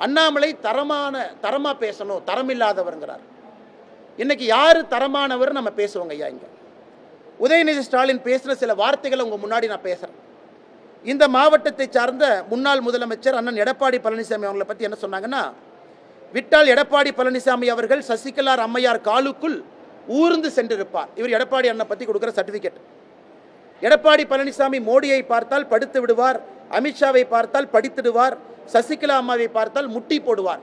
அண்ணாமலை தரமா பேசணும், தரம் இல்லாதவர்ங்கிறார். இன்னைக்கு யாரு தரமானவர் நம்ம பேசுவோங்க ஐயா. இங்க உதயநிதி ஸ்டாலின் பேசுற சில வார்த்தைகளை உங்க முன்னாடி நான் பேசுறேன். இந்த மாவட்டத்தை சார்ந்த முன்னாள் முதலமைச்சர் அண்ணன் எடப்பாடி பழனிசாமி அவங்களை பத்தி என்ன சொன்னாங்கன்னா, விட்டால் எடப்பாடி பழனிசாமி அவர்கள் சசிகலா அம்மையார் காலுக்குள் ஊர்ந்து சென்றிருப்பார். இவர் எடப்பாடி அண்ணன் பத்தி கொடுக்கிற சர்டிபிகேட். எடப்பாடி பழனிசாமி மோடியை பார்த்தால் படுத்து விடுவார், அமித்ஷாவை பார்த்தால் படித்திடுவார், சசிகலா அம்மாவை பார்த்தால் முட்டி போடுவார்.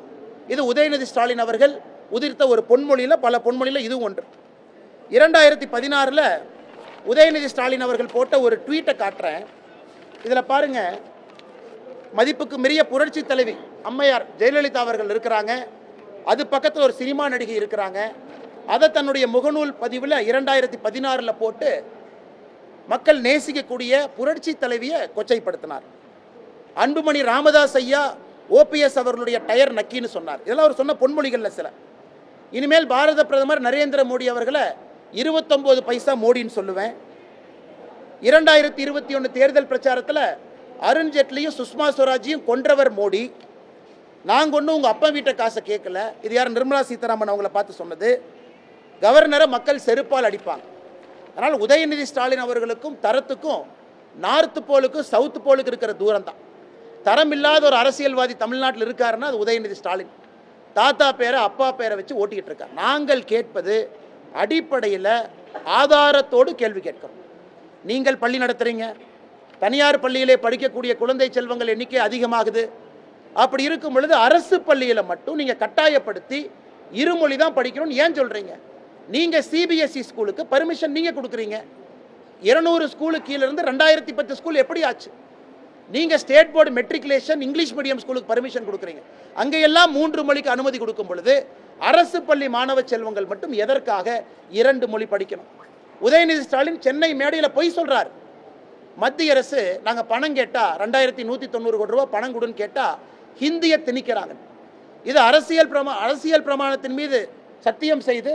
இது உதயநிதி ஸ்டாலின் அவர்கள் உதிர்த்த ஒரு பொன்மொழியில், பல பொன்மொழியில் இது ஒன்று. 2016 உதயநிதி ஸ்டாலின் அவர்கள் போட்ட ஒரு ட்வீட்டை காட்டுறேன். இதில் பாருங்க, மதிப்புக்கு மீறிய புரட்சி தலைவி அம்மையார் ஜெயலலிதா அவர்கள் இருக்கிறாங்க, அது பக்கத்தில் ஒரு சினிமா நடிகை இருக்கிறாங்க. அதை தன்னுடைய முகநூல் பதிவில் 2016 போட்டு மக்கள் நேசிக்கக்கூடிய புரட்சி தலைவியை கொச்சைப்படுத்தினார். அன்புமணி ராமதாஸ் ஐயா ஓபிஎஸ் அவர்களுடைய டயர் நக்கின்னு சொன்னார். இதெல்லாம் அவர் சொன்ன பொன்மொழிகளில் சில. இனிமேல் பாரத பிரதமர் நரேந்திர மோடி அவர்களை 29 பைசா மோடின்னு சொல்லுவேன். 2021 தேர்தல் பிரச்சாரத்தில் அருண் ஜேட்லியும் சுஷ்மா ஸ்வராஜையும் கொன்றவர் மோடி. நாங்கள் ஒன்றும் உங்கள் அப்பா வீட்டை காசை கேட்கல. இது யார்? நிர்மலா சீதாராமன் அவங்கள பார்த்து சொன்னது. கவர்னரை மக்கள் செருப்பால் அடிப்பாங்க. அதனால் உதயநிதி ஸ்டாலின் அவர்களுக்கும் தரத்துக்கும் நார்த்து போலுக்கும் சவுத்து போலுக்கு இருக்கிற தூரம் தான். தரம் இல்லாத ஒரு அரசியல்வாதி தமிழ்நாட்டில் இருக்காருன்னா அது உதயநிதி ஸ்டாலின். தாத்தா பேரை அப்பா பேரை வச்சு ஓட்டிக்கிட்டு இருக்கார். நாங்கள் கேட்பது அடிப்படையில் ஆதாரத்தோடு கேள்வி கேட்கிறோம். நீங்கள் பள்ளி நடத்துறீங்க, தனியார் பள்ளியிலே படிக்கக்கூடிய குழந்தை செல்வங்கள் எண்ணிக்கை அதிகமாகுது. அப்படி இருக்கும் பொழுது அரசு பள்ளியில் மட்டும் நீங்கள் கட்டாயப்படுத்தி இருமொழி தான் படிக்கணும்னு ஏன் சொல்கிறீங்க? நீங்கள் சிபிஎஸ்இ ஸ்கூலுக்கு பர்மிஷன் நீங்கள் கொடுக்குறீங்க. 200 ஸ்கூலுக்கு கீழே இருந்து 2010 ஸ்கூல் எப்படி ஆச்சு? நீங்கள் state board matriculation English medium ஸ்கூலுக்கு பர்மிஷன் கொடுக்குறீங்க. அங்கெல்லாம் 3 மொழிக்கு அனுமதி கொடுக்கும் பொழுது அரசு பள்ளி மாணவ செல்வங்கள் மட்டும் எதற்காக 2 மொழி படிக்கணும்? உதயநிதி ஸ்டாலின் சென்னை மேடையில் பொய் சொல்றார். மத்திய அரசு நாங்கள் பணம் கேட்டால் 2190 கோடி ரூபாய் பணம் கொடுன்னு கேட்டால் ஹிந்தியை திணிக்கிறாங்க. இது அரசியல் பிரமாணத்தின் மீது சத்தியம் செய்து,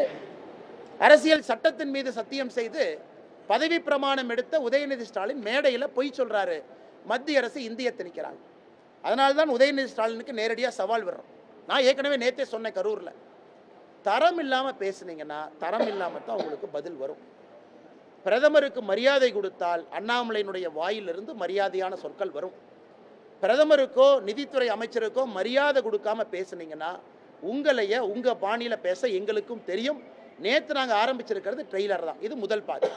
அரசியல் சட்டத்தின் மீது சத்தியம் செய்து பதவி பிரமாணம் எடுத்த உதயநிதி ஸ்டாலின் மேடையில் பொய் சொல்றாரு. மத்திய அரசு இந்தியை திணிக்கிறாங்க. அதனால்தான் உதயநிதி ஸ்டாலினுக்கு நேரடியாக சவால் வர்றோம். நான் ஏற்கனவே நேற்றே சொன்னேன் கரூரில், தரம் இல்லாமல் பேசுனீங்கன்னா தரம் இல்லாமல் தான் உங்களுக்கு பதில் வரும். பிரதமருக்கு மரியாதை கொடுத்தால் அண்ணாமலையினுடைய வாயிலிருந்து மரியாதையான சொற்கள் வரும். பிரதமருக்கோ நிதித்துறை அமைச்சருக்கோ மரியாதை கொடுக்காம பேசுனீங்கன்னா உங்களைய உங்க பாணியில் பேச எங்களுக்கும் தெரியும். நேற்று நாங்கள் ஆரம்பிச்சிருக்கிறது ட்ரெய்லர் தான். இது முதல் பாதி.